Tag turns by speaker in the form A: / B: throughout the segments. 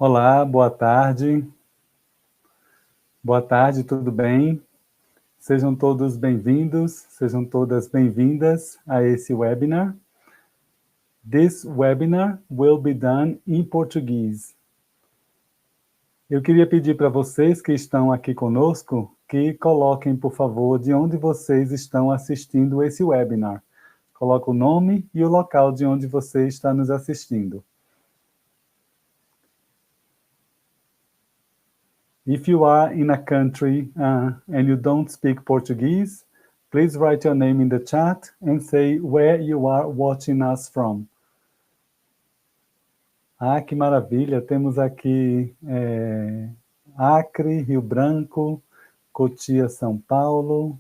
A: Olá, boa tarde. Boa tarde, tudo bem? Sejam todos bem-vindos, sejam todas bem-vindas a esse webinar. This webinar will be done in Portuguese. Eu queria pedir para vocês que estão aqui conosco que coloquem, por favor, de onde vocês estão assistindo esse webinar. Coloque o nome e o local de onde você está nos assistindo. If you are in a country and you don't speak Portuguese, please write your name in the chat and say where you are watching us from. Ah, que maravilha! Temos aqui Acre, Rio Branco, Cotia, São Paulo,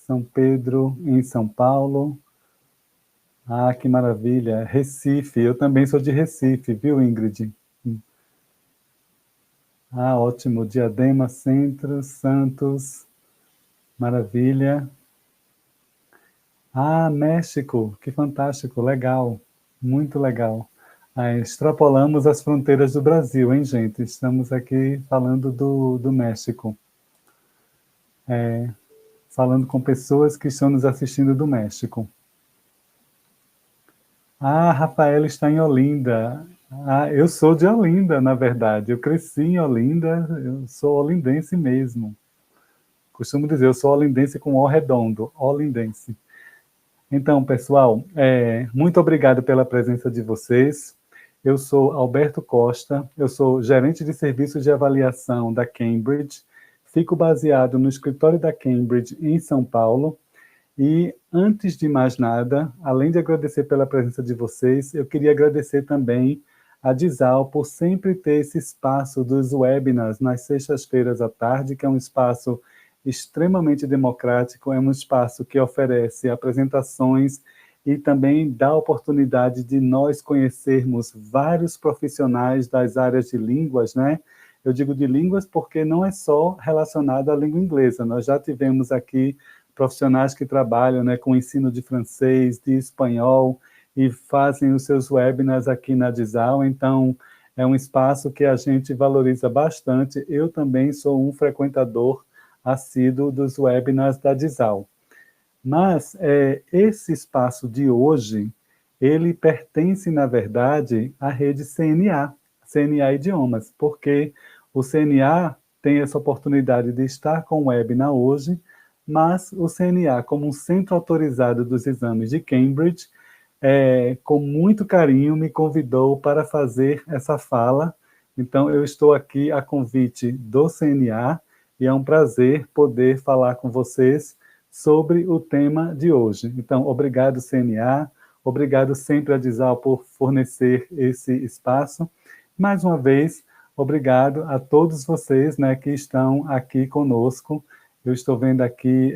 A: São Pedro, em São Paulo. Ah, que maravilha! Recife, eu também sou de Recife, viu, Ingrid? Ah, ótimo. Diadema, Centro, Santos, maravilha. Ah, México, que fantástico, legal, muito legal. Extrapolamos as fronteiras do Brasil, hein, gente? Estamos aqui falando do México. Falando com pessoas que estão nos assistindo do México. Ah, Rafael está em Olinda. Ah, eu sou de Olinda, na verdade. Eu cresci em Olinda, eu sou olindense mesmo. Costumo dizer, eu sou olindense com O redondo, olindense. Então, pessoal, muito obrigado pela presença de vocês. Eu sou Alberto Costa, eu sou gerente de serviços de avaliação da Cambridge, fico baseado no escritório da Cambridge em São Paulo, e antes de mais nada, além de agradecer pela presença de vocês, eu queria agradecer também a Dizal por sempre ter esse espaço dos webinars nas sextas-feiras à tarde, que é um espaço extremamente democrático, é um espaço que oferece apresentações e também dá a oportunidade de nós conhecermos vários profissionais das áreas de línguas, né? Eu digo de línguas porque não é só relacionado à língua inglesa, nós já tivemos aqui profissionais que trabalham, né, com ensino de francês, de espanhol, e fazem os seus webinars aqui na Dizal, então é um espaço que a gente valoriza bastante. Eu também sou um frequentador assíduo dos webinars da Dizal. Mas esse espaço de hoje, ele pertence, na verdade, à rede CNA, CNA Idiomas, porque o CNA tem essa oportunidade de estar com o webinar hoje, mas o CNA, como um centro autorizado dos exames de Cambridge, com muito carinho me convidou para fazer essa fala. Então, eu estou aqui a convite do CNA, e é um prazer poder falar com vocês sobre o tema de hoje. Então, obrigado, CNA, obrigado sempre a Dizal por fornecer esse espaço. Mais uma vez, obrigado a todos vocês, né, que estão aqui conosco. Eu estou vendo aqui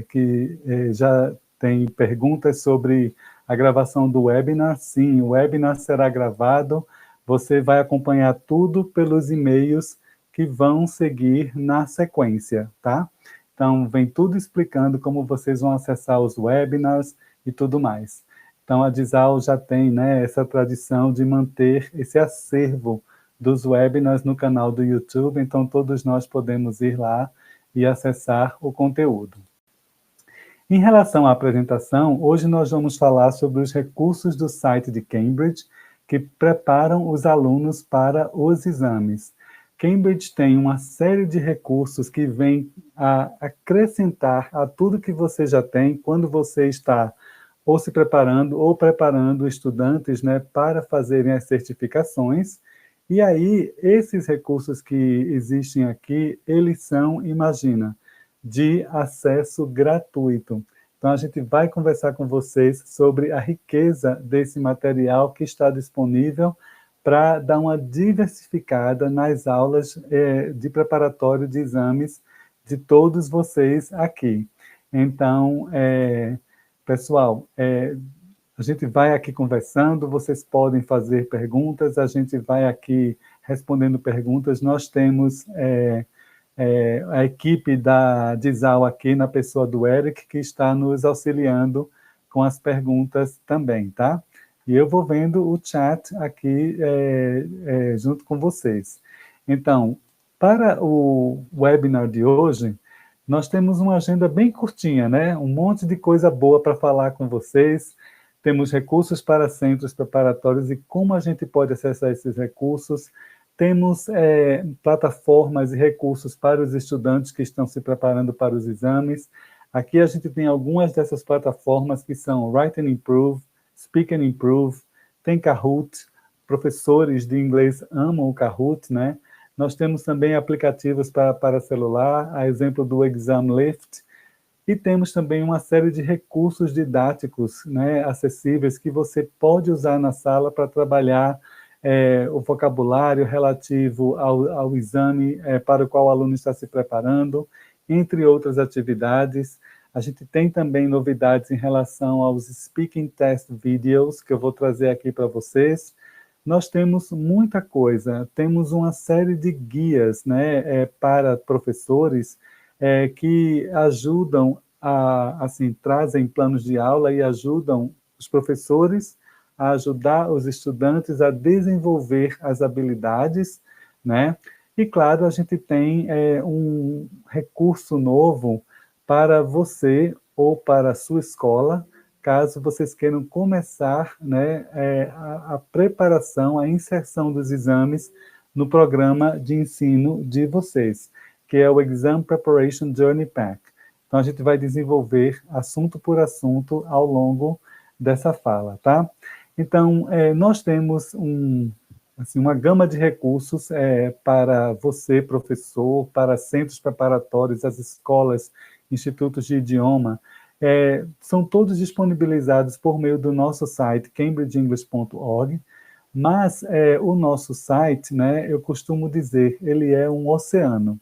A: que já tem perguntas sobre a gravação do webinar. Sim, o webinar será gravado, você vai acompanhar tudo pelos e-mails que vão seguir na sequência, tá? Então, vem tudo explicando como vocês vão acessar os webinars e tudo mais. Então, a Dizal já tem, né, essa tradição de manter esse acervo dos webinars no canal do YouTube, então todos nós podemos ir lá e acessar o conteúdo. Em relação à apresentação, hoje nós vamos falar sobre os recursos do site de Cambridge que preparam os alunos para os exames. Cambridge tem uma série de recursos que vêm a acrescentar a tudo que você já tem quando você está ou se preparando ou preparando estudantes, né, para fazerem as certificações. E aí, esses recursos que existem aqui, eles são, imagina, de acesso gratuito. Então, a gente vai conversar com vocês sobre a riqueza desse material que está disponível para dar uma diversificada nas aulas de preparatório de exames de todos vocês aqui. Então, pessoal, a gente vai aqui conversando, vocês podem fazer perguntas, a gente vai aqui respondendo perguntas. Nós temos a equipe da Dizal aqui, na pessoa do Eric, que está nos auxiliando com as perguntas também, tá? e eu vou vendo o chat aqui junto com vocês. Então, para o webinar de hoje, nós temos uma agenda bem curtinha, né? Um monte de coisa boa para falar com vocês. Temos recursos para centros preparatórios e como a gente pode acessar esses recursos. Temos plataformas e recursos para os estudantes que estão se preparando para os exames. Aqui a gente tem algumas dessas plataformas que são Write and Improve, Speak and Improve, tem Kahoot, professores de inglês amam o Kahoot, né? Nós temos também aplicativos para celular, a exemplo do Examlift, e temos também uma série de recursos didáticos, né, acessíveis que você pode usar na sala para trabalhar o vocabulário relativo ao exame para o qual o aluno está se preparando, entre outras atividades. A gente tem também novidades em relação aos Speaking Test Videos, que eu vou trazer aqui para vocês. Nós temos muita coisa, temos uma série de guias, né, para professores que ajudam assim, trazem planos de aula e ajudam os professores a ajudar os estudantes a desenvolver as habilidades, né? E, claro, a gente tem um recurso novo para você ou para a sua escola, caso vocês queiram começar, né, a preparação, a inserção dos exames no programa de ensino de vocês, que é o Exam Preparation Journey Pack. Então, a gente vai desenvolver assunto por assunto ao longo dessa fala, tá? Então, nós temos assim, uma gama de recursos para você, professor, para centros preparatórios, as escolas, institutos de idioma, são todos disponibilizados por meio do nosso site, cambridgeenglish.org, mas o nosso site, né, eu costumo dizer, ele é um oceano.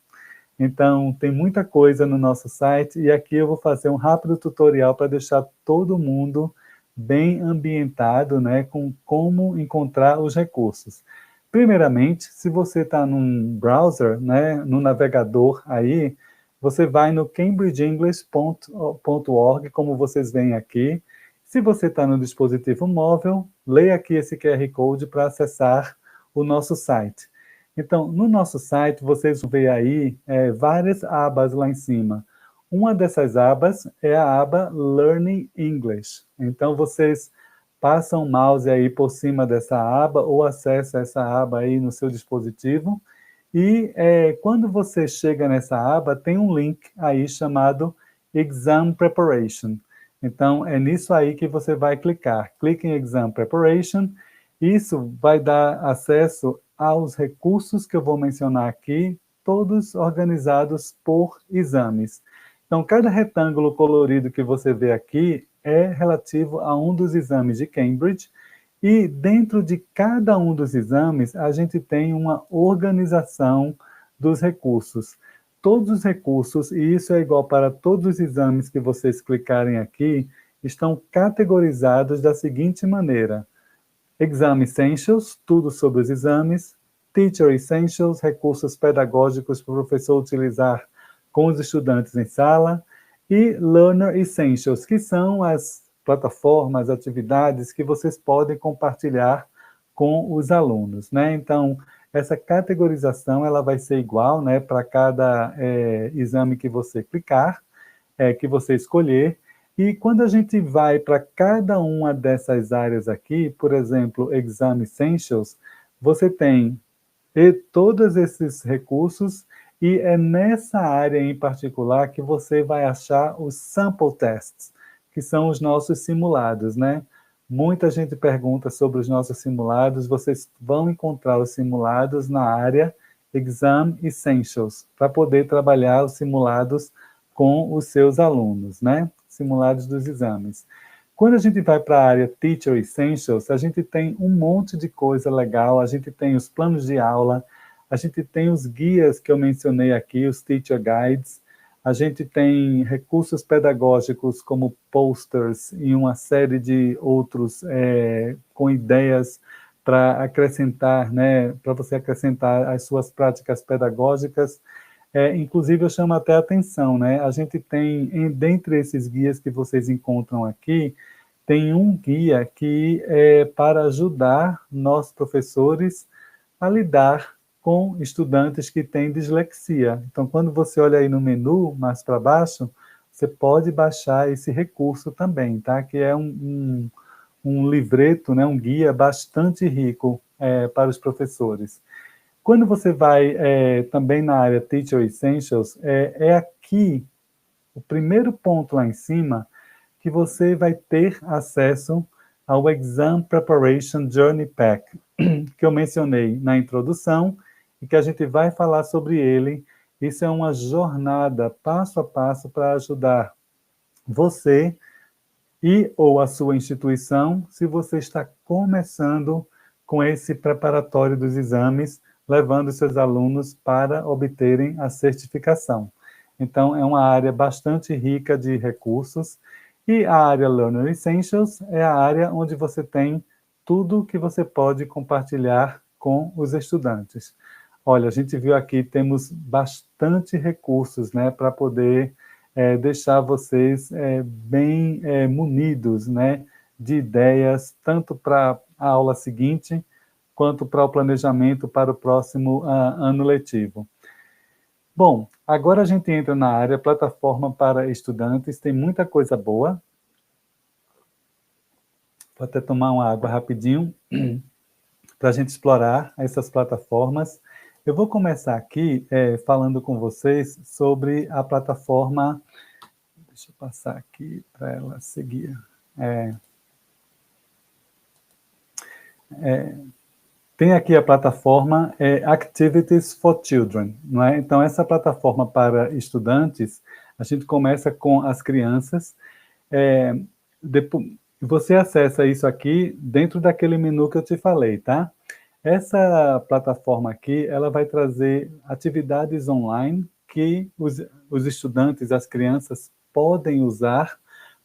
A: Então, tem muita coisa no nosso site, e aqui eu vou fazer um rápido tutorial para deixar todo mundo bem ambientado, né, com como encontrar os recursos. Primeiramente, se você está num browser, né, no navegador aí, você vai no cambridgeenglish.org, como vocês veem aqui. Se você está no dispositivo móvel, leia aqui esse QR Code para acessar o nosso site. Então, no nosso site, vocês vão ver aí várias abas lá em cima. Uma dessas abas é a aba Learning English. Então, vocês passam o mouse aí por cima dessa aba ou acessam essa aba aí no seu dispositivo. E quando você chega nessa aba, tem um link aí chamado Exam Preparation. Então, é nisso aí que você vai clicar. Clique em Exam Preparation. Isso vai dar acesso aos recursos que eu vou mencionar aqui, todos organizados por exames. Então, cada retângulo colorido que você vê aqui é relativo a um dos exames de Cambridge, e dentro de cada um dos exames, a gente tem uma organização dos recursos. Todos os recursos, e isso é igual para todos os exames que vocês clicarem aqui, estão categorizados da seguinte maneira: Exam Essentials, tudo sobre os exames; Teacher Essentials, recursos pedagógicos para o professor utilizar com os estudantes em sala; e Learner Essentials, que são as plataformas, atividades que vocês podem compartilhar com os alunos, né? Então, essa categorização ela vai ser igual, né, para cada exame que você clicar, que você escolher. E quando a gente vai para cada uma dessas áreas aqui, por exemplo, Exam Essentials, você tem todos esses recursos, e é nessa área em particular que você vai achar os sample tests, que são os nossos simulados, né? Muita gente pergunta sobre os nossos simulados, vocês vão encontrar os simulados na área Exam Essentials, para poder trabalhar os simulados com os seus alunos, né? Simulados dos exames. Quando a gente vai para a área Teacher Essentials, a gente tem um monte de coisa legal, a gente tem os planos de aula, a gente tem os guias que eu mencionei aqui, os Teacher Guides, a gente tem recursos pedagógicos como posters e uma série de outros com ideias para acrescentar, né, para você acrescentar as suas práticas pedagógicas. Inclusive, eu chamo até a atenção, né? A gente tem, dentre esses guias que vocês encontram aqui, tem um guia que é para ajudar nós professores a lidar com estudantes que têm dislexia. Então, quando você olha aí no menu, mais para baixo, você pode baixar esse recurso também, tá? Que é um livreto, né, um guia bastante rico para os professores. Quando você vai também na área Teacher Essentials, é aqui, o primeiro ponto lá em cima, que você vai ter acesso ao Exam Preparation Journey Pack, que eu mencionei na introdução e que a gente vai falar sobre ele. Isso é uma jornada passo a passo para ajudar você e ou a sua instituição, se você está começando com esse preparatório dos exames, levando seus alunos para obterem a certificação. Então, é uma área bastante rica de recursos. E a área Learner Essentials é a área onde você tem tudo que você pode compartilhar com os estudantes. Olha, a gente viu aqui, temos bastante recursos, né, para poder deixar vocês bem munidos, né, de ideias, tanto para a aula seguinte, quanto para o planejamento para o próximo ano letivo. Bom, agora a gente entra na área plataforma para estudantes, tem muita coisa boa. Vou até tomar uma água rapidinho para a gente explorar essas plataformas. Eu vou começar aqui falando com vocês sobre a plataforma. Deixa eu passar aqui para ela seguir. Tem aqui a plataforma Activities for Children, não é? Então, essa plataforma para estudantes, a gente começa com as crianças. Você acessa isso aqui dentro daquele menu que eu te falei, tá? Essa plataforma aqui, ela vai trazer atividades online que os estudantes, as crianças, podem usar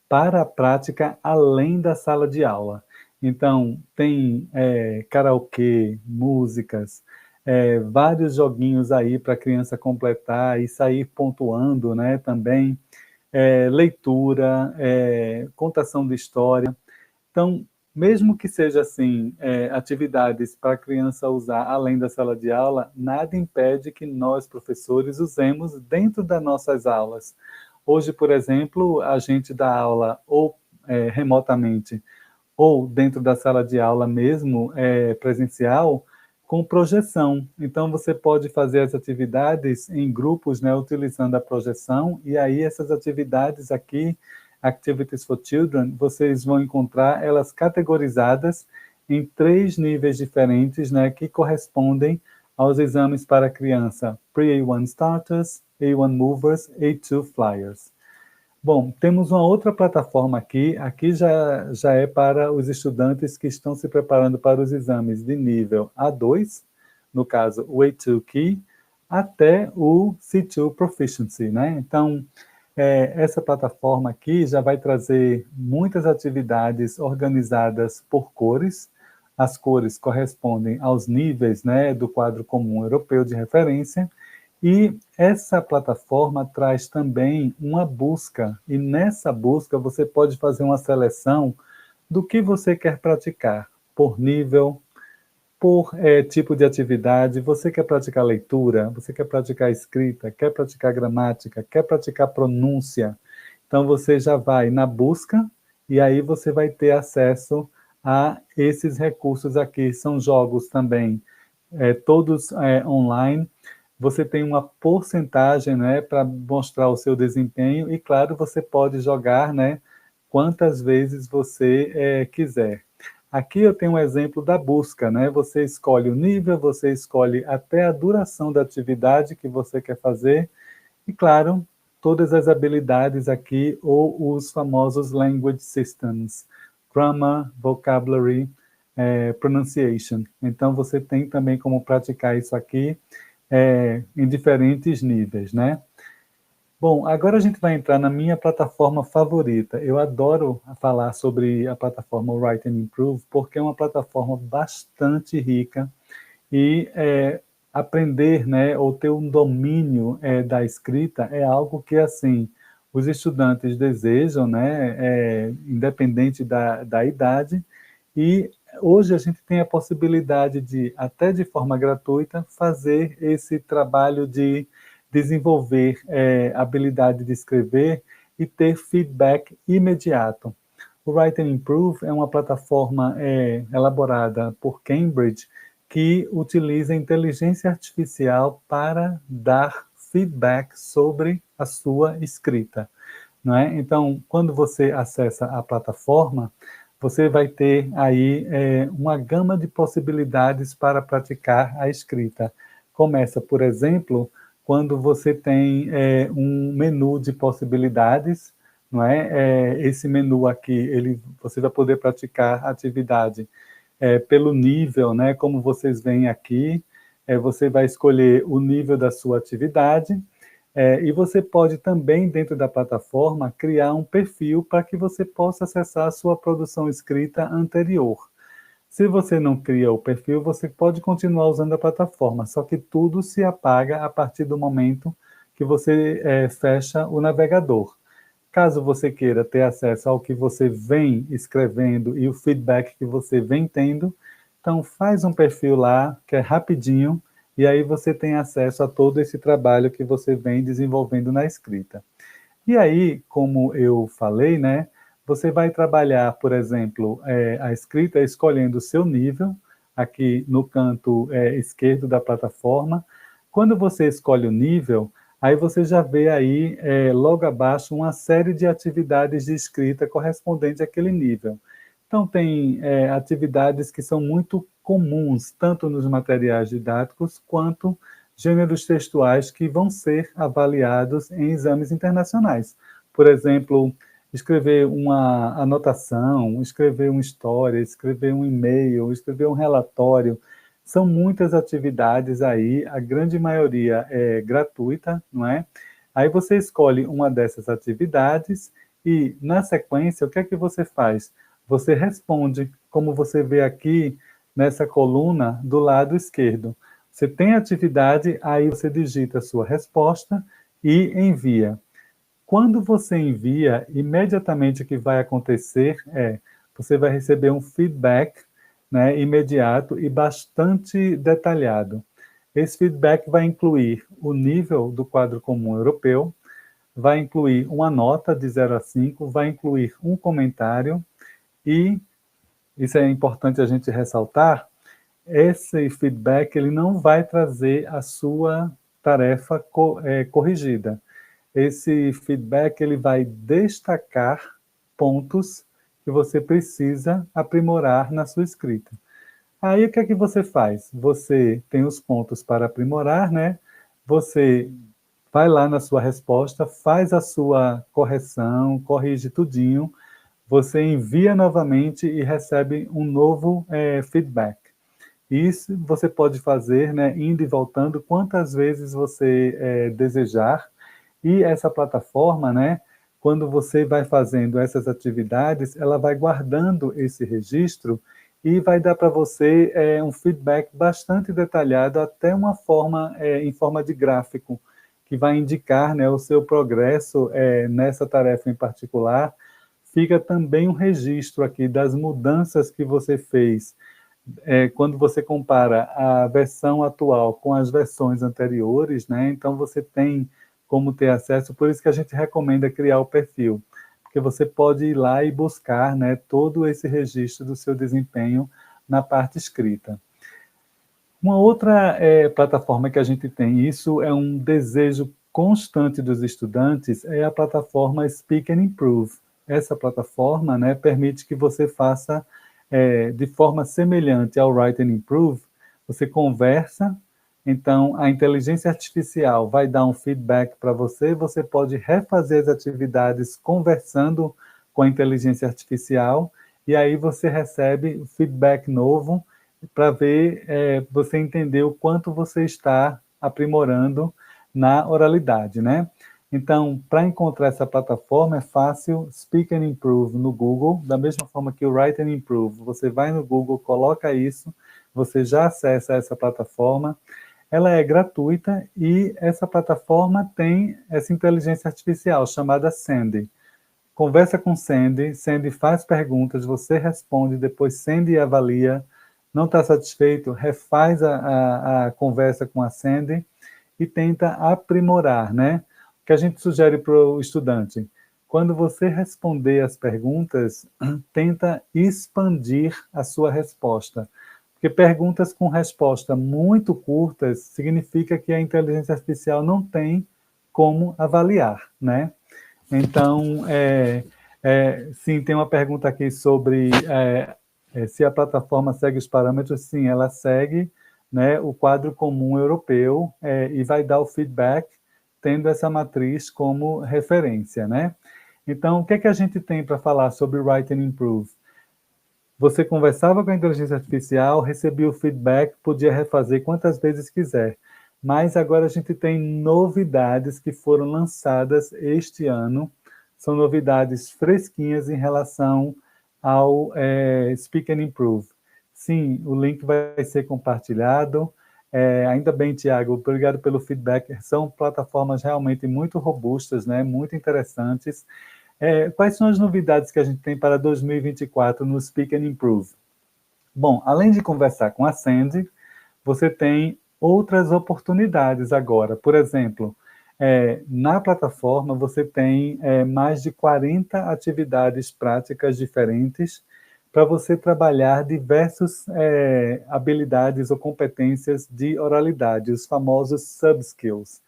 A: para a prática além da sala de aula. Então, tem karaokê, músicas, vários joguinhos aí para a criança completar e sair pontuando, né, também, leitura, contação de história. Então, mesmo que seja assim, atividades para a criança usar além da sala de aula, nada impede que nós, professores, usemos dentro das nossas aulas. Hoje, por exemplo, a gente dá aula ou remotamente, ou dentro da sala de aula mesmo, presencial, com projeção. Então, você pode fazer as atividades em grupos, né, utilizando a projeção, e aí essas atividades aqui, Activities for Children, vocês vão encontrar elas categorizadas em 3 níveis diferentes, né, que correspondem aos exames para criança Pre-A1 Starters, A1 Movers, A2 Flyers. Bom, temos uma outra plataforma aqui. Aqui já é para os estudantes que estão se preparando para os exames de nível A2, no caso o A2 Key, até o C2 Proficiency, né? Então, essa plataforma aqui já vai trazer muitas atividades organizadas por cores. As cores correspondem aos níveis, né, do quadro comum europeu de referência. E essa plataforma traz também uma busca, e nessa busca você pode fazer uma seleção do que você quer praticar, por nível, por tipo de atividade. Você quer praticar leitura, você quer praticar escrita, quer praticar gramática, quer praticar pronúncia. Então você já vai na busca e aí você vai ter acesso a esses recursos aqui. São jogos também, todos online. Você tem uma porcentagem, né, para mostrar o seu desempenho e, claro, você pode jogar, né, quantas vezes você quiser. Aqui eu tenho um exemplo da busca, né? Você escolhe o nível, você escolhe até a duração da atividade que você quer fazer e, claro, todas as habilidades aqui ou os famosos language systems, grammar, vocabulary, pronunciation. Então, você tem também como praticar isso aqui em diferentes níveis, né? Bom, agora a gente vai entrar na minha plataforma favorita. Eu adoro falar sobre a plataforma Write and Improve, porque é uma plataforma bastante rica e aprender, né, ou ter um domínio da escrita é algo que, assim, os estudantes desejam, né, independente da idade, e hoje a gente tem a possibilidade de, até de forma gratuita, fazer esse trabalho de desenvolver habilidade de escrever e ter feedback imediato. O Write and Improve é uma plataforma elaborada por Cambridge que utiliza inteligência artificial para dar feedback sobre a sua escrita, não é? Então, quando você acessa a plataforma, você vai ter aí uma gama de possibilidades para praticar a escrita. Começa, por exemplo, quando você tem um menu de possibilidades, não é? Esse menu aqui, você vai poder praticar a atividade pelo nível, né? Como vocês veem aqui, você vai escolher o nível da sua atividade, e você pode também, dentro da plataforma, criar um perfil para que você possa acessar a sua produção escrita anterior. Se você não cria o perfil, você pode continuar usando a plataforma, só que tudo se apaga a partir do momento que você fecha o navegador. Caso você queira ter acesso ao que você vem escrevendo e o feedback que você vem tendo, então faz um perfil lá, que é rapidinho, e aí você tem acesso a todo esse trabalho que você vem desenvolvendo na escrita. E aí, como eu falei, né, você vai trabalhar, por exemplo, a escrita escolhendo o seu nível, aqui no canto esquerdo da plataforma. Quando você escolhe o nível, aí você já vê aí, logo abaixo, uma série de atividades de escrita correspondente àquele nível. Então, tem atividades que são muito comuns, tanto nos materiais didáticos, quanto gêneros textuais que vão ser avaliados em exames internacionais. Por exemplo, escrever uma anotação, escrever uma história, escrever um e-mail, escrever um relatório. São muitas atividades aí, a grande maioria é gratuita, não é? Aí você escolhe uma dessas atividades e, na sequência, o que é que você faz? Você responde, como você vê aqui nessa coluna do lado esquerdo. Você tem a atividade, aí você digita a sua resposta e envia. Quando você envia, imediatamente o que vai acontecer você vai receber um feedback, né, imediato e bastante detalhado. Esse feedback vai incluir o nível do quadro comum europeu, vai incluir uma nota de 0 a 5, vai incluir um comentário e, isso é importante a gente ressaltar, esse feedback ele não vai trazer a sua tarefa corrigida. Esse feedback ele vai destacar pontos que você precisa aprimorar na sua escrita. Aí o que é que você faz? Você tem os pontos para aprimorar, né? Você vai lá na sua resposta, faz a sua correção, corrige tudinho, você envia novamente e recebe um novo feedback. Isso você pode fazer, né, indo e voltando quantas vezes você desejar. E essa plataforma, né, quando você vai fazendo essas atividades, ela vai guardando esse registro e vai dar para você um feedback bastante detalhado, até uma forma, em forma de gráfico, que vai indicar, né, o seu progresso nessa tarefa em particular. Fica também um registro aqui das mudanças que você fez quando você compara a versão atual com as versões anteriores, né? Então você tem como ter acesso, por isso que a gente recomenda criar o perfil, porque você pode ir lá e buscar, né, todo esse registro do seu desempenho na parte escrita. Uma outra plataforma que a gente tem, isso é um desejo constante dos estudantes, é a plataforma Speak and Improve. Essa plataforma, né, permite que você faça de forma semelhante ao Write and Improve, você conversa, então a inteligência artificial vai dar um feedback para você, você pode refazer as atividades conversando com a inteligência artificial, e aí você recebe feedback novo para ver, você entender o quanto você está aprimorando na oralidade, né? Então, para encontrar essa plataforma é fácil, Speak and Improve no Google, da mesma forma que o Write and Improve. Você vai no Google, coloca isso, você já acessa essa plataforma. ela é gratuita e essa plataforma tem essa inteligência artificial chamada Sandy. Conversa com Sandy, Sandy faz perguntas, você responde, depois Sandy avalia. Não está satisfeito, refaz a conversa com a Sandy e tenta aprimorar, né? O que a gente sugere para o estudante? Quando você responder as perguntas, tenta expandir a sua resposta. Porque perguntas com resposta muito curtas significa que a inteligência artificial não tem como avaliar, né? Então, sim, tem uma pergunta aqui sobre se a plataforma segue os parâmetros. Sim, ela segue, né, o quadro comum europeu e vai dar o feedback tendo essa matriz como referência, né? Então, o que é que a gente tem para falar sobre Write and Improve? Você conversava com a inteligência artificial, recebia o feedback, podia refazer quantas vezes quiser. Mas agora a gente tem novidades que foram lançadas este ano. São novidades fresquinhas em relação ao Speak and Improve. Sim, o link vai ser compartilhado. Ainda bem, Tiago, obrigado pelo feedback. São plataformas realmente muito robustas, né? Muito interessantes. Quais são as novidades que a gente tem para 2024 no Speak and Improve? Bom, além de conversar com a Sandy, você tem outras oportunidades agora. Por exemplo, na plataforma você tem mais de 40 atividades práticas diferentes para você trabalhar diversas habilidades ou competências de oralidade, os famosos sub-skills.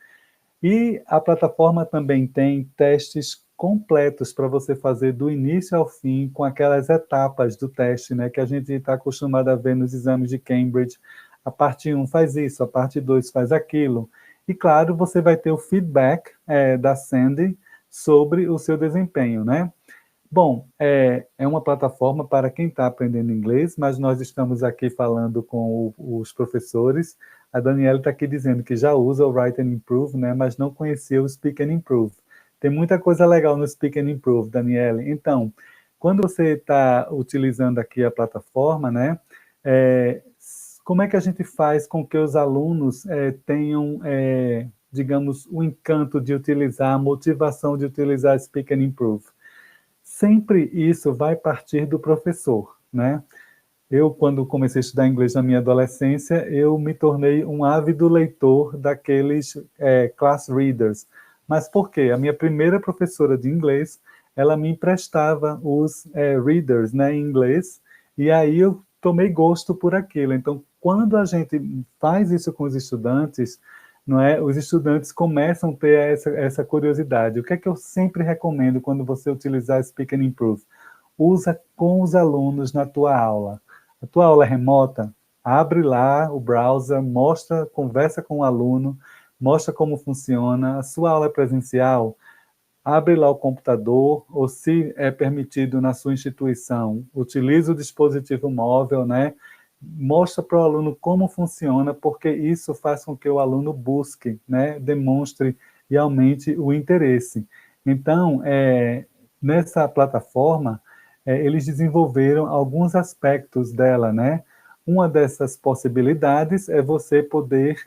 A: E a plataforma também tem testes completos para você fazer do início ao fim, com aquelas etapas do teste, né, que a gente está acostumado a ver nos exames de Cambridge. A parte 1 faz isso, a parte 2 faz aquilo. E, claro, você vai ter o feedback da Sandy sobre o seu desempenho, né? Bom, é uma plataforma para quem está aprendendo inglês, mas nós estamos aqui falando com os professores. A Daniela está aqui dizendo que já usa o Write and Improve, né, mas não conhecia o Speak and Improve. Tem muita coisa legal no Speak and Improve, Daniela. Então, quando você está utilizando aqui a plataforma, né, como é que a gente faz com que os alunos tenham, digamos, o encanto de utilizar, a motivação de utilizar Speak and Improve? Sempre isso vai partir do professor, né? Eu, quando comecei a estudar inglês na minha adolescência, eu me tornei um ávido leitor daqueles class readers. Mas por quê? A minha primeira professora de inglês, ela me emprestava os readers, né, em inglês, e aí eu tomei gosto por aquilo. Então, quando a gente faz isso com os estudantes, não é? Os estudantes começam a ter essa curiosidade. O que é que eu sempre recomendo quando você utilizar Speak and Improve? Usa com os alunos na tua aula. A tua aula é remota, abre lá o browser, mostra, conversa com o aluno, mostra como funciona. A sua aula é presencial, abre lá o computador, ou se é permitido na sua instituição, utilize o dispositivo móvel, né? Mostra para o aluno como funciona, porque isso faz com que o aluno busque, né? Demonstre e aumente o interesse. Então, nessa plataforma, eles desenvolveram alguns aspectos dela, né? Uma dessas possibilidades é você poder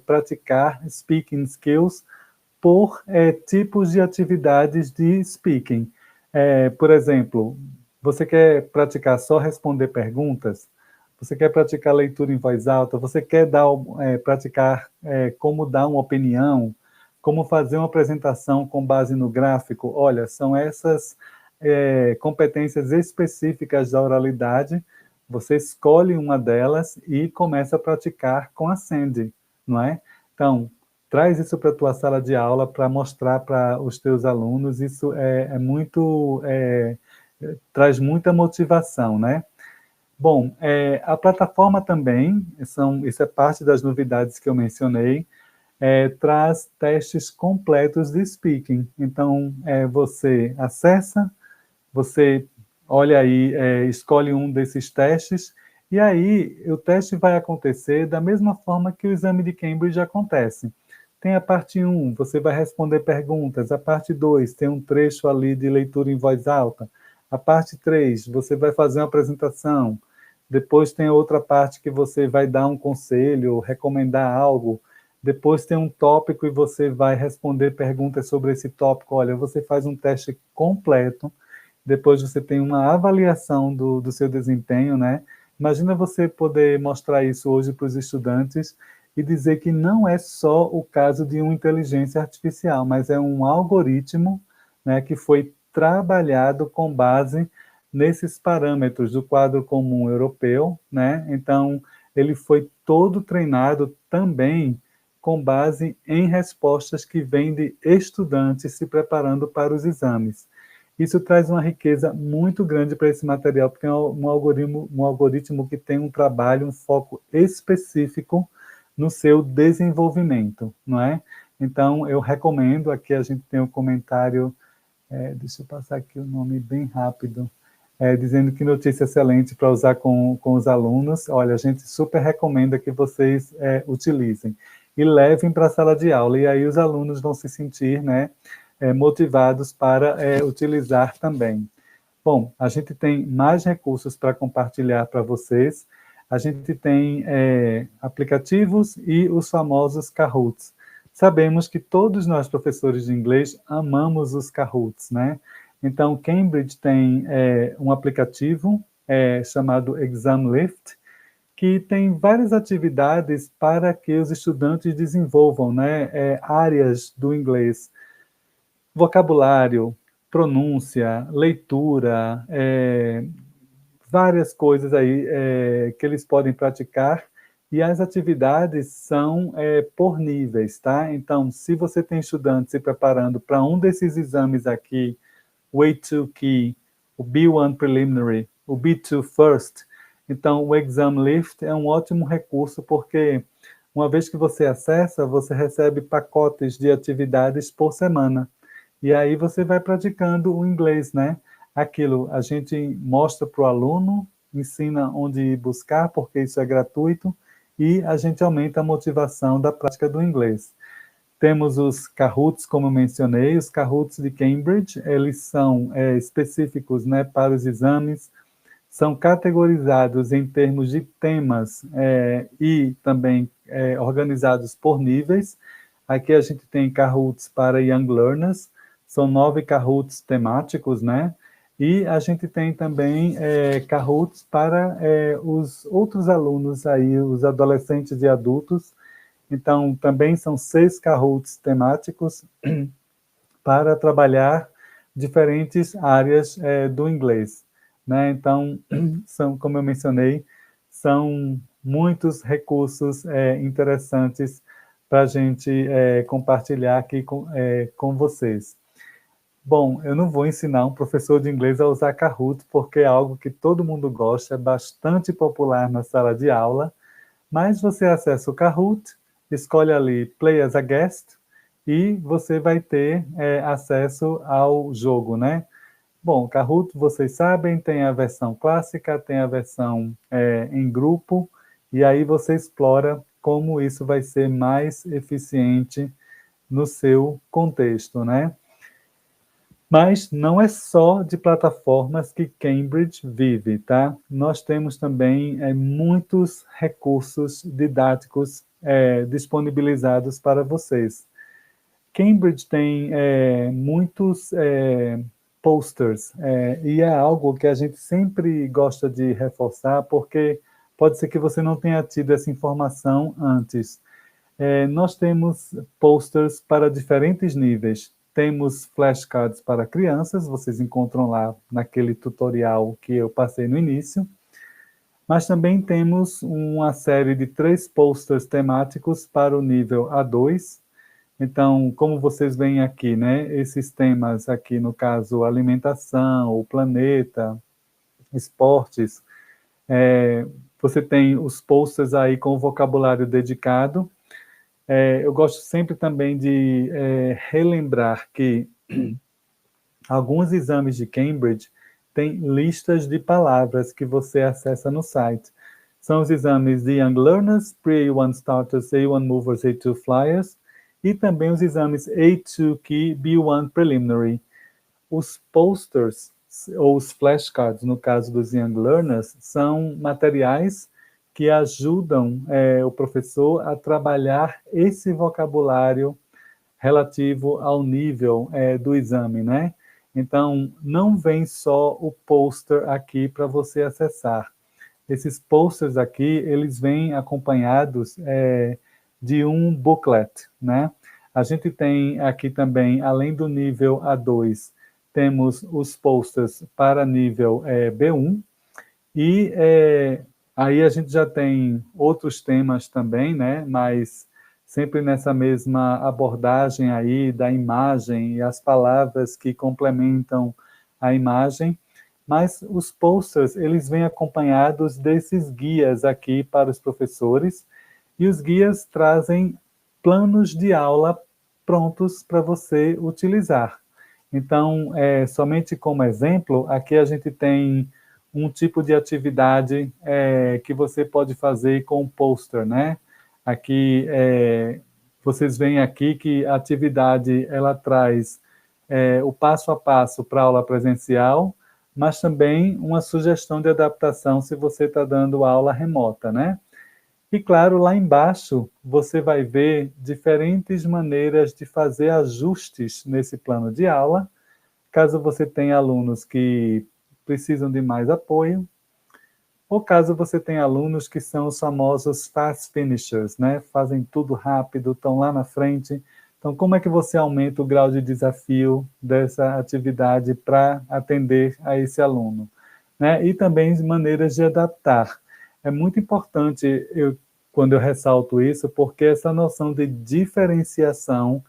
A: praticar speaking skills por tipos de atividades de speaking. Por exemplo, você quer praticar só responder perguntas? Você quer praticar leitura em voz alta? Você quer praticar como dar uma opinião? Como fazer uma apresentação com base no gráfico? Olha, são essas competências específicas da oralidade. Você escolhe uma delas e começa a praticar com a Sandy, não é? Então, traz isso para a tua sala de aula para mostrar para os teus alunos. Isso traz muita motivação, né? Bom, a plataforma também, isso é parte das novidades que eu mencionei, traz testes completos de speaking. Então, você acessa, você olha aí, escolhe um desses testes, e aí o teste vai acontecer da mesma forma que o exame de Cambridge acontece. Tem a parte 1, você vai responder perguntas. A parte 2, tem um trecho ali de leitura em voz alta. A parte 3, você vai fazer uma apresentação. depois tem outra parte que você vai dar um conselho, recomendar algo, depois tem um tópico e você vai responder perguntas sobre esse tópico. Olha, você faz um teste completo, depois você tem uma avaliação do seu desempenho, né? Imagina você poder mostrar isso hoje para os estudantes e dizer que não é só o caso de uma inteligência artificial, mas é um algoritmo, né, que foi trabalhado com base nesses parâmetros do quadro comum europeu, né? Então, ele foi todo treinado também com base em respostas que vêm de estudantes se preparando para os exames. Isso traz uma riqueza muito grande para esse material, porque é um algoritmo que tem um trabalho, um foco específico no seu desenvolvimento, não é? Então, eu recomendo, aqui a gente tem um comentário, deixa eu passar aqui o nome bem rápido, dizendo que notícia excelente para usar com os alunos. Olha, a gente super recomenda que vocês utilizem e levem para a sala de aula, e aí os alunos vão se sentir, né, motivados para utilizar também. Bom, a gente tem mais recursos para compartilhar para vocês. A gente tem aplicativos e os famosos Kahoots. Sabemos que todos nós, professores de inglês, amamos os Kahoots, né? Então, Cambridge tem um aplicativo chamado Examlift, que tem várias atividades para que os estudantes desenvolvam, né, áreas do inglês, vocabulário, pronúncia, leitura, várias coisas aí que eles podem praticar, e as atividades são por níveis, tá? Então, se você tem estudantes se preparando para um desses exames aqui, o A2 Key, o B1 Preliminary, o B2 First, então o Examlift é um ótimo recurso, porque uma vez que você acessa, você recebe pacotes de atividades por semana. E aí você vai praticando o inglês, né? Aquilo, a gente mostra para o aluno, ensina onde ir buscar, porque isso é gratuito, e a gente aumenta a motivação da prática do inglês. Temos os Kahoots, como eu mencionei, os Kahoots de Cambridge, eles são específicos, né, para os exames, são categorizados em termos de temas e também organizados por níveis. Aqui a gente tem Kahoots para Young Learners, são 9 Kahoots temáticos, né? E a gente tem também Kahoots para os outros alunos aí, os adolescentes e adultos. Então, também são 6 Kahoots temáticos para trabalhar diferentes áreas do inglês, né? Então, são, como eu mencionei, são muitos recursos interessantes para a gente compartilhar aqui com vocês. Bom, eu não vou ensinar um professor de inglês a usar Kahoot, porque é algo que todo mundo gosta, é bastante popular na sala de aula, mas você acessa o Kahoot, escolhe ali Play as a Guest, e você vai ter acesso ao jogo, né? Bom, Kahoot, vocês sabem, tem a versão clássica, tem a versão em grupo, e aí você explora como isso vai ser mais eficiente no seu contexto, né? Mas não é só de plataformas que Cambridge vive, tá? Nós temos também muitos recursos didáticos disponibilizados para vocês. Cambridge tem muitos posters, e é algo que a gente sempre gosta de reforçar, porque pode ser que você não tenha tido essa informação antes. Nós temos posters para diferentes níveis. Temos flashcards para crianças, vocês encontram lá naquele tutorial que eu passei no início. Mas também temos uma série de 3 posters temáticos para o nível A2. Então, como vocês veem aqui, né, esses temas aqui, no caso, alimentação, o planeta, esportes, você tem os posters aí com o vocabulário dedicado. Eu gosto sempre também de relembrar que alguns exames de Cambridge têm listas de palavras que você acessa no site. São os exames de Young Learners, Pre-A1 Starters, A1 Movers, A2 Flyers, e também os exames A2 Key, B1 Preliminary. Os posters ou os flashcards, no caso dos Young Learners, são materiais que ajudam o professor a trabalhar esse vocabulário relativo ao nível do exame, né? Então, não vem só o pôster aqui para você acessar. Esses posters aqui, eles vêm acompanhados de um booklet, né? A gente tem aqui também, além do nível A2, temos os posters para nível B1, e aí a gente já tem outros temas também, né? Mas sempre nessa mesma abordagem aí da imagem e as palavras que complementam a imagem. Mas os posters, eles vêm acompanhados desses guias aqui para os professores, e os guias trazem planos de aula prontos para você utilizar. Então, somente como exemplo, aqui a gente tem um tipo de atividade que você pode fazer com o pôster, né? Aqui, vocês veem aqui que a atividade, ela traz o passo a passo para a aula presencial, mas também uma sugestão de adaptação se você está dando aula remota, né? E claro, lá embaixo você vai ver diferentes maneiras de fazer ajustes nesse plano de aula, caso você tenha alunos que precisam de mais apoio, ou caso você tenha alunos que são os famosos fast finishers, né? Fazem tudo rápido, estão lá na frente. Então, como é que você aumenta o grau de desafio dessa atividade para atender a esse aluno, né? E também maneiras de adaptar. É muito importante, quando eu ressalto isso, porque essa noção de diferenciação,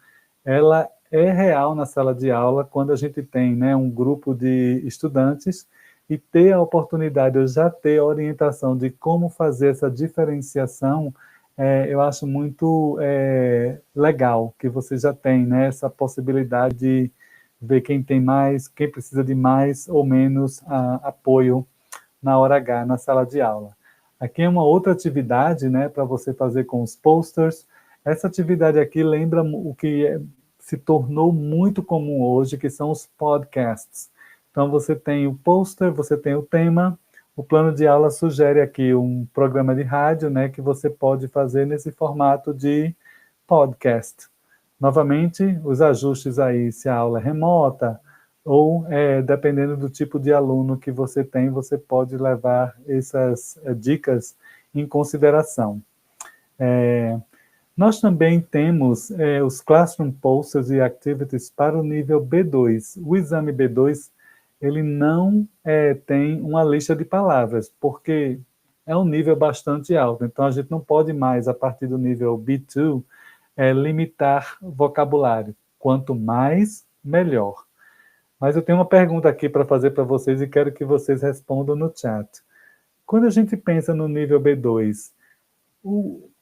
A: ela é real na sala de aula, quando a gente tem, né, um grupo de estudantes, e ter a oportunidade, eu já ter a orientação de como fazer essa diferenciação, eu acho muito legal, que você já tem, né, essa possibilidade de ver quem tem mais, quem precisa de mais ou menos apoio na hora H, na sala de aula. Aqui é uma outra atividade, né, para você fazer com os posters. Essa atividade aqui lembra o que se tornou muito comum hoje, que são os podcasts. Então, você tem o pôster, você tem o tema, o plano de aula sugere aqui um programa de rádio, né, que você pode fazer nesse formato de podcast. Novamente, os ajustes aí, se a aula é remota, ou dependendo do tipo de aluno que você tem, você pode levar essas dicas em consideração. Nós também temos os Classroom Posters e Activities para o nível B2. O exame B2, ele não tem uma lista de palavras, porque é um nível bastante alto. Então, a gente não pode mais, a partir do nível B2, limitar vocabulário. Quanto mais, melhor. Mas eu tenho uma pergunta aqui para fazer para vocês e quero que vocês respondam no chat. Quando a gente pensa no nível B2,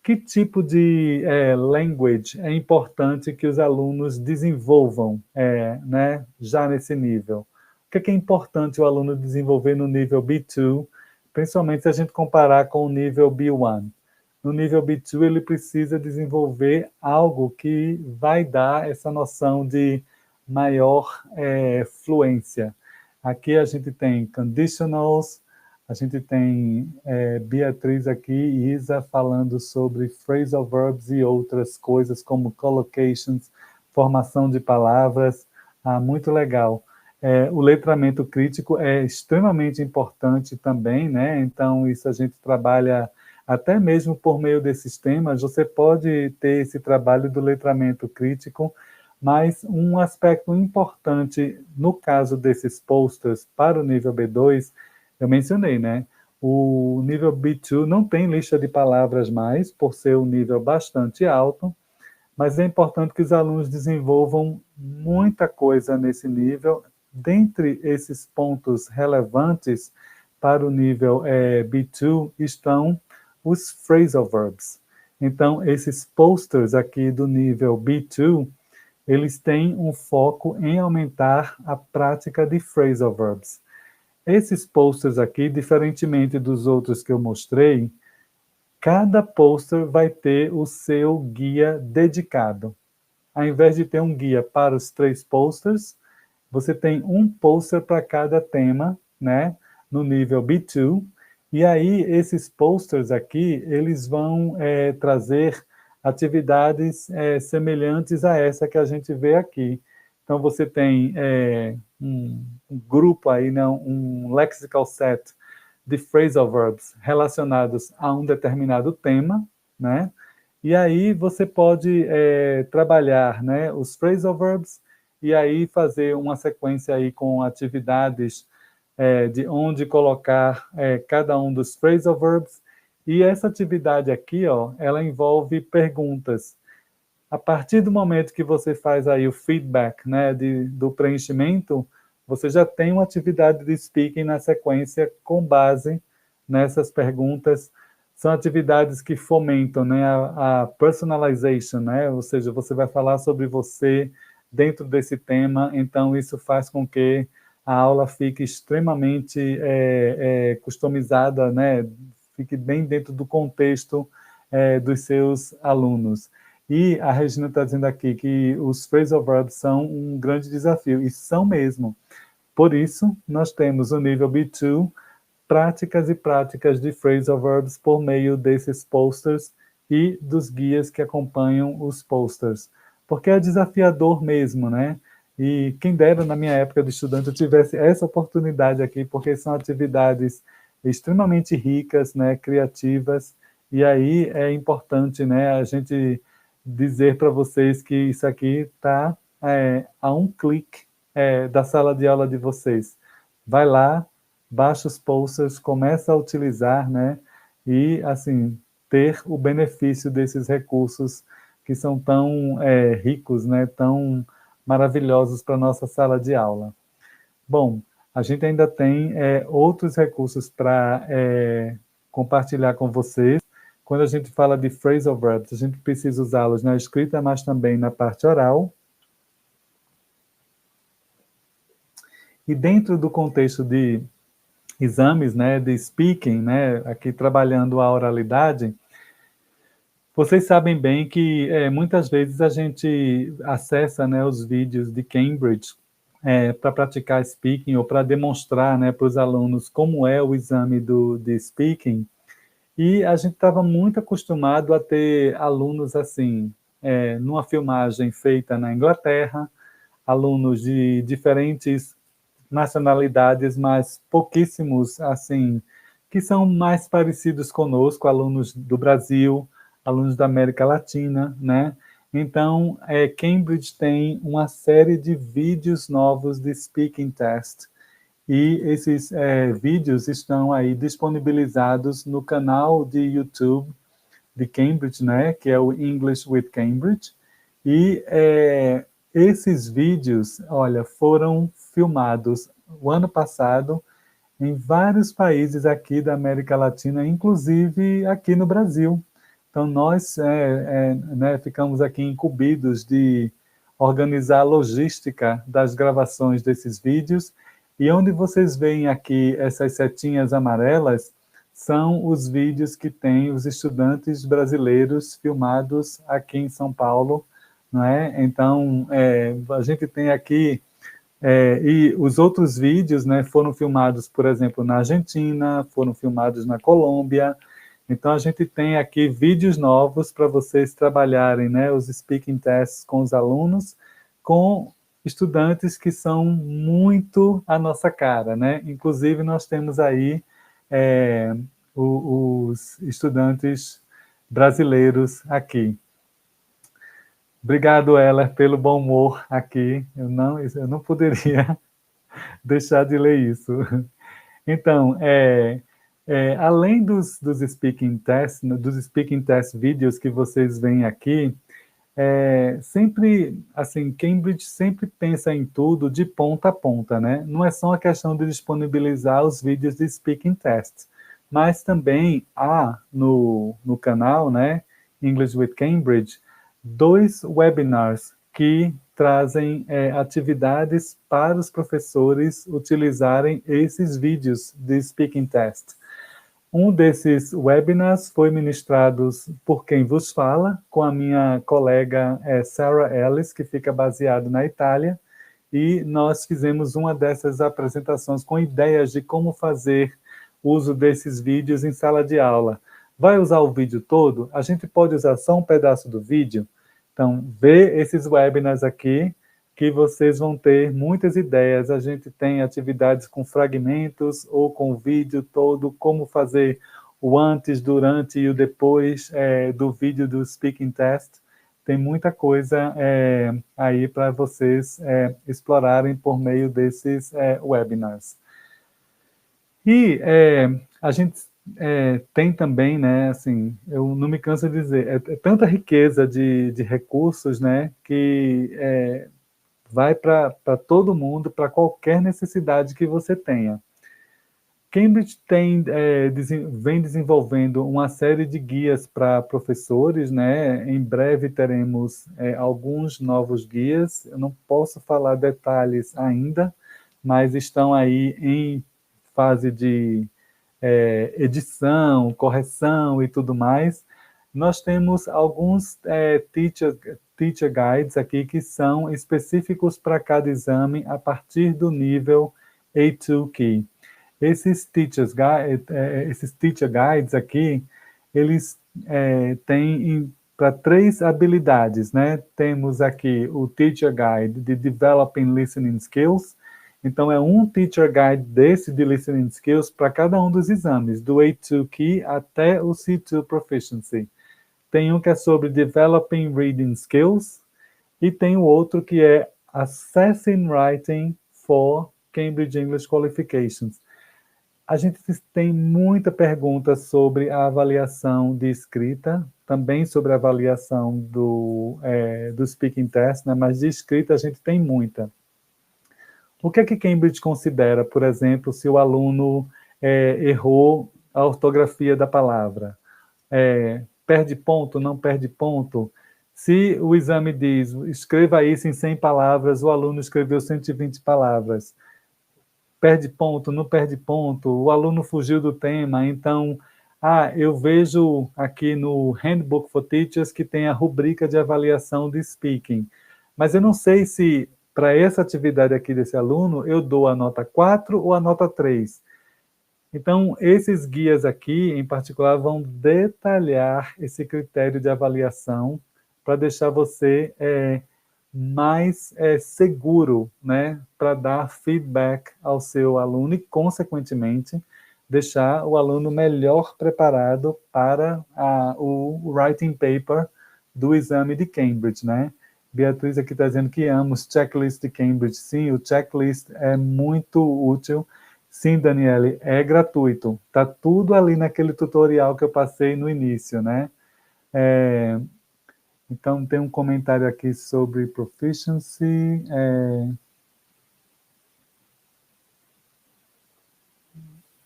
A: que tipo de language é importante que os alunos desenvolvam né, já nesse nível? O que é importante o aluno desenvolver no nível B2, principalmente se a gente comparar com o nível B1? No nível B2, ele precisa desenvolver algo que vai dar essa noção de maior fluência. Aqui a gente tem conditionals, a gente tem Beatriz aqui e Isa falando sobre phrasal verbs e outras coisas como collocations, formação de palavras. Muito legal. O letramento crítico é extremamente importante também, né? Então, isso a gente trabalha até mesmo por meio desses temas. Você pode ter esse trabalho do letramento crítico, mas um aspecto importante no caso desses posters para o nível B2, eu mencionei, né? O nível B2 não tem lista de palavras mais, por ser um nível bastante alto, mas é importante que os alunos desenvolvam muita coisa nesse nível. Dentre esses pontos relevantes para o nível B2 estão os phrasal verbs. Então, esses posters aqui do nível B2, eles têm um foco em aumentar a prática de phrasal verbs. Esses posters aqui, diferentemente dos outros que eu mostrei, cada poster vai ter o seu guia dedicado. Ao invés de ter um guia para os 3 posters, você tem um poster para cada tema, né, no nível B2, e aí esses posters aqui, eles vão trazer atividades semelhantes a essa que a gente vê aqui. Então, você tem um grupo aí, né, um lexical set de phrasal verbs relacionados a um determinado tema, né? E aí você pode trabalhar, né, os phrasal verbs e aí fazer uma sequência aí com atividades de onde colocar cada um dos phrasal verbs. E essa atividade aqui, ó, ela envolve perguntas. A partir do momento que você faz aí o feedback, né, do preenchimento, você já tem uma atividade de speaking na sequência com base nessas perguntas. São atividades que fomentam, né, a personalization, né, ou seja, você vai falar sobre você dentro desse tema, então isso faz com que a aula fique extremamente customizada, né, fique bem dentro do contexto dos seus alunos. E a Regina está dizendo aqui que os phrasal verbs são um grande desafio, e são mesmo. Por isso, nós temos o nível B2, práticas e práticas de phrasal verbs por meio desses posters e dos guias que acompanham os posters. Porque é desafiador mesmo, né? E quem dera na minha época de estudante eu tivesse essa oportunidade aqui, porque são atividades extremamente ricas, né, criativas, e aí é importante, né, a gente dizer para vocês que isso aqui está a um clique da sala de aula de vocês. Vai lá, baixa os posters, começa a utilizar, né? E, assim, ter o benefício desses recursos que são tão ricos, né? Tão maravilhosos para a nossa sala de aula. Bom, a gente ainda tem outros recursos para compartilhar com vocês. Quando a gente fala de phrasal verbs, a gente precisa usá-los na escrita, mas também na parte oral. E dentro do contexto de exames, né, de speaking, né, aqui trabalhando a oralidade, vocês sabem bem que muitas vezes a gente acessa, né, os vídeos de Cambridge para praticar speaking ou para demonstrar, né, para os alunos como é o exame de speaking. E a gente estava muito acostumado a ter alunos assim, numa filmagem feita na Inglaterra, alunos de diferentes nacionalidades, mas pouquíssimos, assim, que são mais parecidos conosco, alunos do Brasil, alunos da América Latina, né? Então, Cambridge tem uma série de vídeos novos de speaking test, e esses vídeos estão aí disponibilizados no canal de YouTube de Cambridge, né, que é o English with Cambridge, e esses vídeos, olha, foram filmados o ano passado em vários países aqui da América Latina, inclusive aqui no Brasil. Então, nós né, ficamos aqui incumbidos de organizar a logística das gravações desses vídeos, e onde vocês veem aqui essas setinhas amarelas, são os vídeos que tem os estudantes brasileiros filmados aqui em São Paulo, não é? Então, a gente tem aqui, e os outros vídeos, né, foram filmados, por exemplo, na Argentina, foram filmados na Colômbia. Então, a gente tem aqui vídeos novos para vocês trabalharem, né, os speaking tests com os alunos, com estudantes que são muito a nossa cara, né? Inclusive, nós temos aí os estudantes brasileiros aqui. Obrigado, Heller, pelo bom humor aqui. Eu não poderia deixar de ler isso. Então, além dos speaking test vídeos que vocês veem aqui, sempre, assim, Cambridge sempre pensa em tudo de ponta a ponta, né? Não é só uma questão de disponibilizar os vídeos de speaking tests, mas também há no canal, né, English with Cambridge, 2 webinars que trazem atividades para os professores utilizarem esses vídeos de speaking test. Um desses webinars foi ministrado por quem vos fala, com a minha colega Sarah Ellis, que fica baseado na Itália, e nós fizemos uma dessas apresentações com ideias de como fazer uso desses vídeos em sala de aula. Vai usar o vídeo todo? A gente pode usar só um pedaço do vídeo? Então, vê esses webinars aqui, que vocês vão ter muitas ideias. A gente tem atividades com fragmentos ou com o vídeo todo, como fazer o antes, durante e o depois do vídeo do Speaking Test. Tem muita coisa aí para vocês explorarem por meio desses webinars. E a gente tem também, né, assim, eu não me canso de dizer, é tanta riqueza de recursos, né, que vai para todo mundo, para qualquer necessidade que você tenha. Cambridge vem desenvolvendo uma série de guias para professores, né? Em breve teremos alguns novos guias. Eu não posso falar detalhes ainda, mas estão aí em fase de edição, correção e tudo mais. Nós temos alguns teacher guides aqui que são específicos para cada exame a partir do nível A2 Key. Esses teacher guides aqui, eles têm para 3 habilidades, né? Temos aqui o Teacher Guide de Developing Listening Skills. Então, é um Teacher Guide desse de Listening Skills para cada um dos exames, do A2 Key até o C2 Proficiency. Tem um que é sobre Developing Reading Skills e tem o outro que é Assessing Writing for Cambridge English Qualifications. A gente tem muita pergunta sobre a avaliação de escrita, também sobre a avaliação do Speaking Test, né? Mas de escrita a gente tem muita. O que é que Cambridge considera, por exemplo, se o aluno errou a ortografia da palavra? Perde ponto, não perde ponto? Se o exame diz, escreva isso em 100 palavras, o aluno escreveu 120 palavras. Perde ponto, não perde ponto, o aluno fugiu do tema, então, eu vejo aqui no Handbook for Teachers que tem a rubrica de avaliação de speaking, mas eu não sei se para essa atividade aqui desse aluno eu dou a nota 4 ou a nota 3. Então, esses guias aqui, em particular, vão detalhar esse critério de avaliação para deixar você mais seguro, né, para dar feedback ao seu aluno e, consequentemente, deixar o aluno melhor preparado para o writing paper do exame de Cambridge, né? Beatriz aqui está dizendo que ama os checklists de Cambridge. Sim, o checklist é muito útil. Sim, Daniele, é gratuito. Está tudo ali naquele tutorial que eu passei no início, né? Então, tem um comentário aqui sobre proficiency.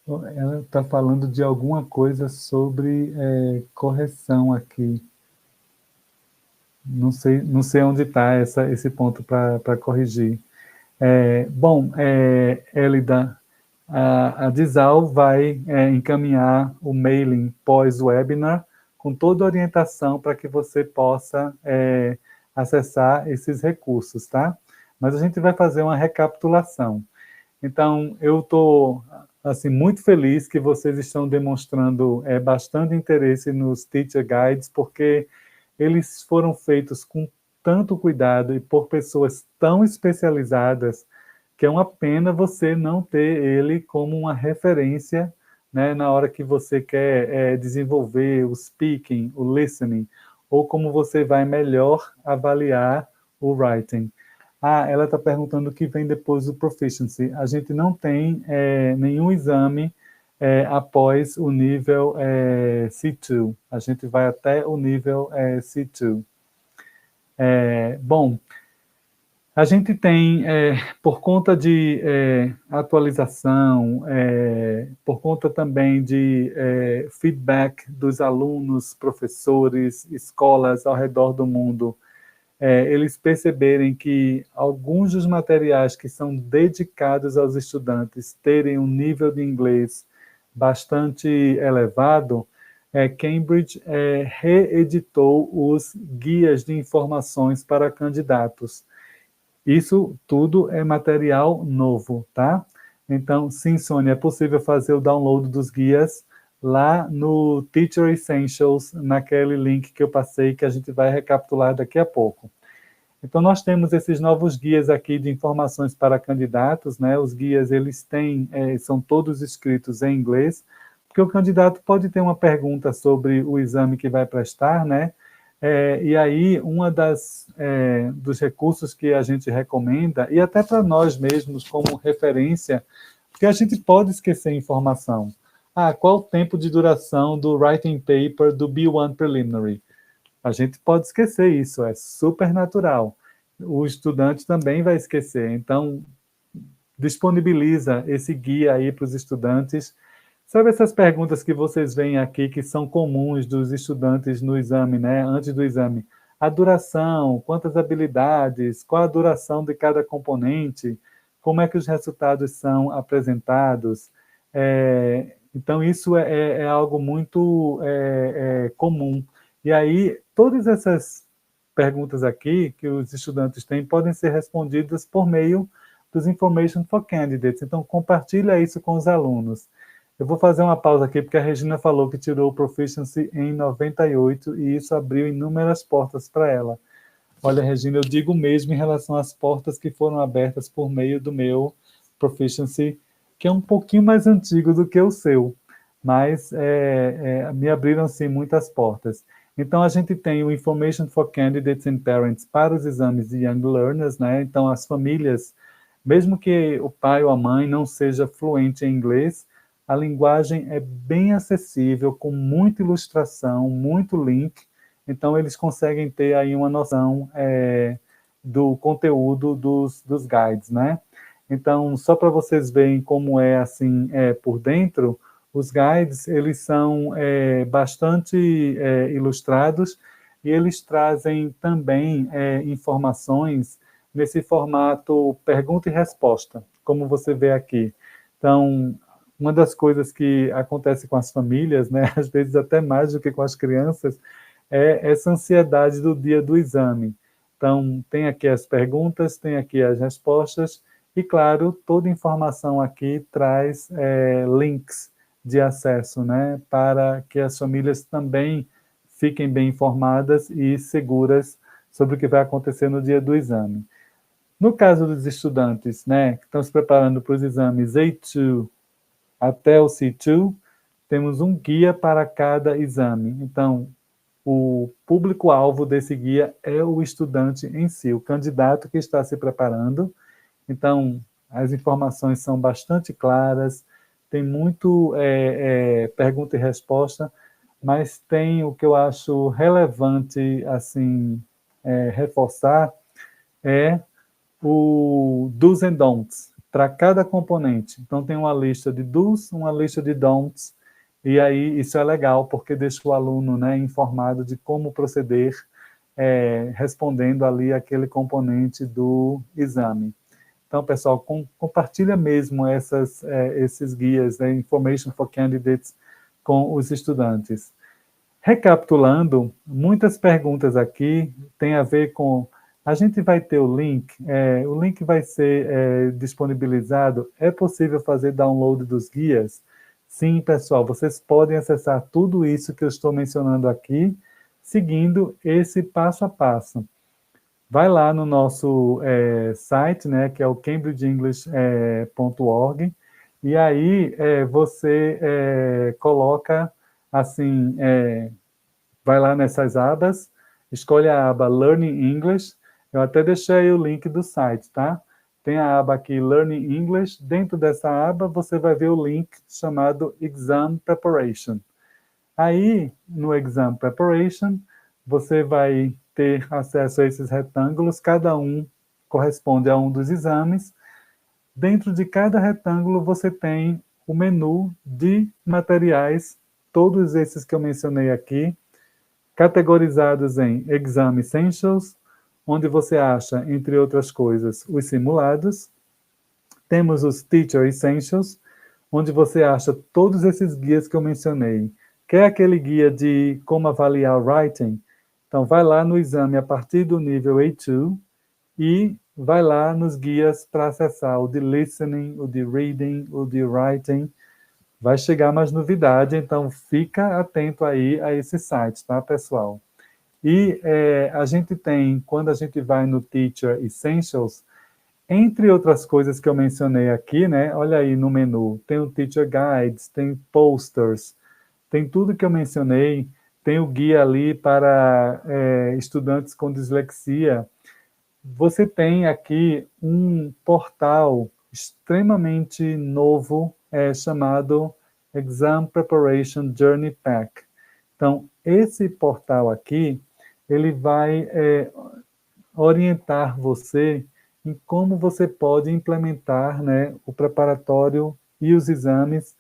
A: Ela está falando de alguma coisa sobre correção aqui. Não sei onde está esse ponto para corrigir. Bom, Elida, a Dizal vai encaminhar o mailing pós-webinar com toda a orientação para que você possa acessar esses recursos, tá? Mas a gente vai fazer uma recapitulação. Então, eu estou assim, muito feliz que vocês estão demonstrando bastante interesse nos Teacher Guides, porque eles foram feitos com tanto cuidado e por pessoas tão especializadas que é uma pena você não ter ele como uma referência, né, na hora que você quer desenvolver o speaking, o listening, ou como você vai melhor avaliar o writing. Ela está perguntando o que vem depois do proficiency. A gente não tem nenhum exame após o nível C2. A gente vai até o nível C2. Bom, a gente tem, por conta de atualização, por conta também de feedback dos alunos, professores, escolas ao redor do mundo, eles perceberem que alguns dos materiais que são dedicados aos estudantes terem um nível de inglês bastante elevado, Cambridge reeditou os guias de informações para candidatos. Isso tudo é material novo, tá? Então, sim, Sônia, é possível fazer o download dos guias lá no Teacher Essentials, naquele link que eu passei, que a gente vai recapitular daqui a pouco. Então, nós temos esses novos guias aqui de informações para candidatos, né? Os guias, eles têm, são todos escritos em inglês, porque o candidato pode ter uma pergunta sobre o exame que vai prestar, né? E aí, dos recursos que a gente recomenda, e até para nós mesmos como referência, porque a gente pode esquecer informação. Qual o tempo de duração do writing paper do B1 Preliminary? A gente pode esquecer isso, é super natural. O estudante também vai esquecer, então disponibiliza esse guia aí para os estudantes. Sabe essas perguntas que vocês veem aqui, que são comuns dos estudantes no exame, né? Antes do exame. A duração, quantas habilidades, qual a duração de cada componente, como é que os resultados são apresentados. Então, isso é algo muito comum. E aí, todas essas perguntas aqui que os estudantes têm podem ser respondidas por meio dos Information for Candidates. Então, compartilha isso com os alunos. Eu vou fazer uma pausa aqui, porque a Regina falou que tirou o Proficiency em 98 e isso abriu inúmeras portas para ela. Olha, Regina, eu digo mesmo em relação às portas que foram abertas por meio do meu Proficiency, que é um pouquinho mais antigo do que o seu, mas me abriram, sim, muitas portas. Então, a gente tem o Information for Candidates and Parents para os exames de Young Learners, né? Então, as famílias, mesmo que o pai ou a mãe não seja fluente em inglês, a linguagem é bem acessível, com muita ilustração, muito link, então eles conseguem ter aí uma noção do conteúdo dos guides, né? Então, só para vocês verem como é assim por dentro, os guides, eles são bastante ilustrados e eles trazem também informações nesse formato pergunta e resposta, como você vê aqui. Então, uma das coisas que acontece com as famílias, né, às vezes até mais do que com as crianças, é essa ansiedade do dia do exame. Então, tem aqui as perguntas, tem aqui as respostas, e, claro, toda informação aqui traz links de acesso, né, para que as famílias também fiquem bem informadas e seguras sobre o que vai acontecer no dia do exame. No caso dos estudantes, né, que estão se preparando para os exames A2 até o C2, temos um guia para cada exame. Então, o público-alvo desse guia é o estudante em si, o candidato que está se preparando. Então, as informações são bastante claras, tem muito pergunta e resposta, mas tem o que eu acho relevante, assim, reforçar, é o do's and don'ts para cada componente. Então, tem uma lista de do's, uma lista de don'ts, e aí isso é legal, porque deixa o aluno, né, informado de como proceder respondendo ali aquele componente do exame. Então, pessoal, compartilha mesmo esses guias, né, Information for Candidates, com os estudantes. Recapitulando, muitas perguntas aqui têm a ver com... A gente vai ter o link vai ser disponibilizado. É possível fazer download dos guias? Sim, pessoal, vocês podem acessar tudo isso que eu estou mencionando aqui, seguindo esse passo a passo. Vai lá no nosso site, né, que é o cambridgeenglish.org, e aí você coloca, assim, vai lá nessas abas, escolhe a aba Learning English, eu até deixei o link do site, tá? Tem a aba aqui Learning English, dentro dessa aba você vai ver o link chamado Exam Preparation. Aí, no Exam Preparation, você vai ter acesso a esses retângulos, cada um corresponde a um dos exames. Dentro de cada retângulo você tem o menu de materiais, todos esses que eu mencionei aqui, categorizados em Exam Essentials, onde você acha, entre outras coisas, os simulados. Temos os Teacher Essentials, onde você acha todos esses guias que eu mencionei. Quer aquele guia de como avaliar o writing? Então, vai lá no exame a partir do nível A2 e vai lá nos guias para acessar o de listening, o de reading, o de writing. Vai chegar mais novidade, então fica atento aí a esse site, tá, pessoal? E a gente tem, quando a gente vai no Teacher Essentials, entre outras coisas que eu mencionei aqui, né? Olha aí no menu, tem o Teacher Guides, tem posters, tem tudo que eu mencionei, tem o guia ali para estudantes com dislexia. Você tem aqui um portal extremamente novo, chamado Exam Preparation Journey Pack. Então, esse portal aqui, ele vai orientar você em como você pode implementar, né, o preparatório e os exames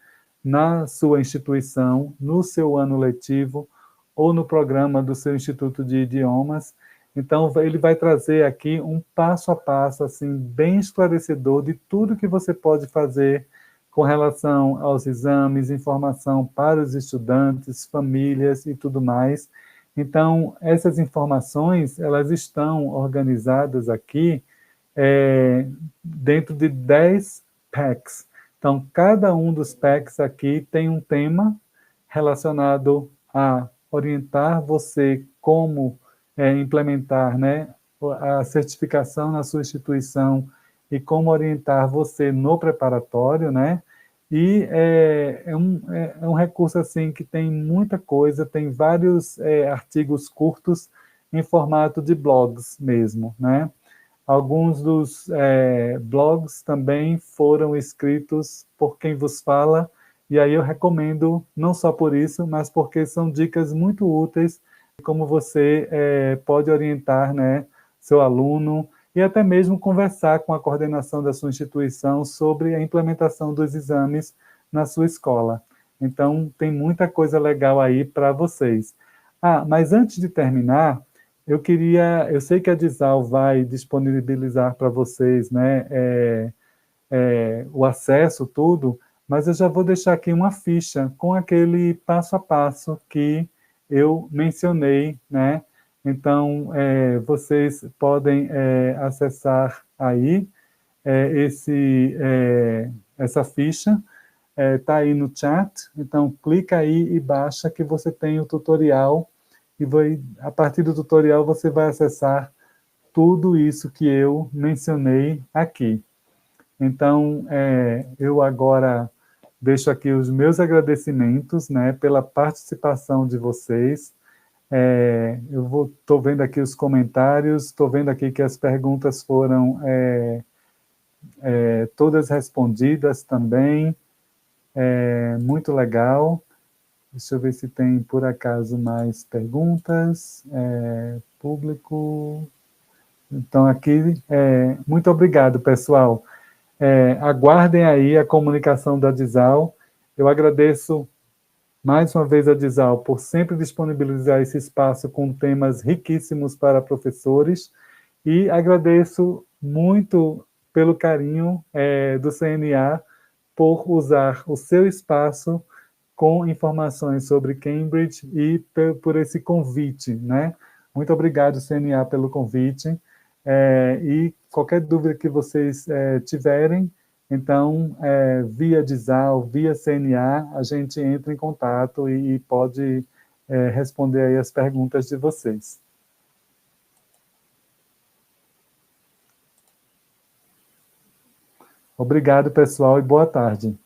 A: na sua instituição, no seu ano letivo ou no programa do seu Instituto de Idiomas. Então, ele vai trazer aqui um passo a passo, assim, bem esclarecedor de tudo que você pode fazer com relação aos exames, informação para os estudantes, famílias e tudo mais. Então, essas informações, elas estão organizadas aqui dentro de 10 packs. Então, cada um dos packs aqui tem um tema relacionado a orientar você como implementar, né, a certificação na sua instituição e como orientar você no preparatório, né? E é um recurso assim que tem muita coisa, tem vários artigos curtos em formato de blogs mesmo, né? Alguns dos blogs também foram escritos por quem vos fala, e aí eu recomendo, não só por isso, mas porque são dicas muito úteis, como você pode orientar, né, seu aluno, e até mesmo conversar com a coordenação da sua instituição sobre a implementação dos exames na sua escola. Então, tem muita coisa legal aí para vocês. Ah, mas antes de terminar, eu sei que a Dizal vai disponibilizar para vocês, né, o acesso, tudo, mas eu já vou deixar aqui uma ficha com aquele passo a passo que eu mencionei, né? Então, vocês podem acessar aí essa ficha, está aí no chat, então clica aí e baixa que você tem o tutorial e a partir do tutorial você vai acessar tudo isso que eu mencionei aqui. Então, eu agora deixo aqui os meus agradecimentos, né, pela participação de vocês. Eu estou vendo aqui os comentários, estou vendo aqui que as perguntas foram todas respondidas também. Muito legal. Deixa eu ver se tem, por acaso, mais perguntas. Público. Então, aqui, muito obrigado, pessoal. Aguardem aí a comunicação da Dizal. Eu agradeço mais uma vez a Dizal por sempre disponibilizar esse espaço com temas riquíssimos para professores e agradeço muito pelo carinho do CNA por usar o seu espaço com informações sobre Cambridge e por esse convite, né? Muito obrigado, CNA, pelo convite. E qualquer dúvida que vocês tiverem, então, via Dizal, via CNA, a gente entra em contato e pode responder aí as perguntas de vocês. Obrigado, pessoal, e boa tarde.